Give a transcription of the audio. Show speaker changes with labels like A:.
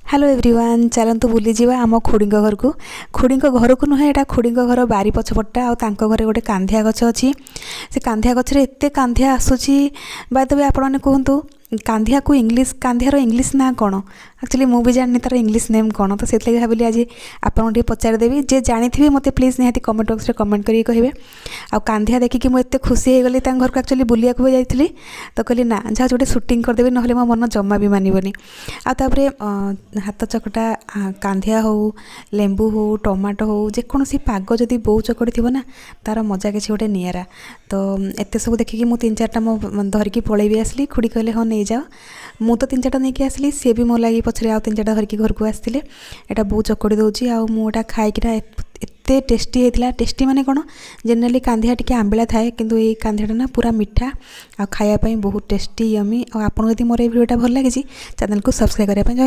A: hello everyone चलतु बुली जावा आम खुड़ी घर को नुहे यहाँ खुड़ी घर बारी पछपटा आर गोटे कांधिया गछ अच्छी से कांधिया गचर एत कांधिया आसूसी बाय द वे आपने कहतु कांधिया को इंग्लिश कांधियार इंग्लिश ना कौन एक्चुअली मुझे जानी तार इंग्लिश नेम कौन तो से भाविली आज आपको पचारिदेवी जे जानी थे मत प्लीज निहाती कमेंट बॉक्स में कमेंट करेंगे कहे आ कांधिया देखिकी मुझे खुशी हो गली घर को एक्चुअली बुलिया भी जाइली तो कहली ना जहाँ जो सुटिंग करदेवी ना मो मन जमा भी मानवनी आउे हाथ चकटा कांधिया हो लेंबू हो टमाटो हो जेकोसी पाग जदि बोउ चकड़ी थी ना तार मजा किसी गोटे निरा तो एत सब देखिकी मुझे 3-4टा मो धरिकी पलैबी आसली खुड़ी कहले हाँ नहीं जाओ मु तो 3-4टा नहीं आसली सी भी मो लगी पछरे आउ 3-4टा धरिकी घर को आसते एटा बोउ चकड़ी दूसरी आटा खाईकिना एत टेस्टी होता टेस्टी माने कौन जनरली कांधिया टी आंबिला थाए किंतु ये कांधियाटा ना पूरा मिठा आ खायापाई बहुत टेस्टी यमी आपको यदि मोर भिडियोटा भल लगी चैनल को सब्सक्राइब करने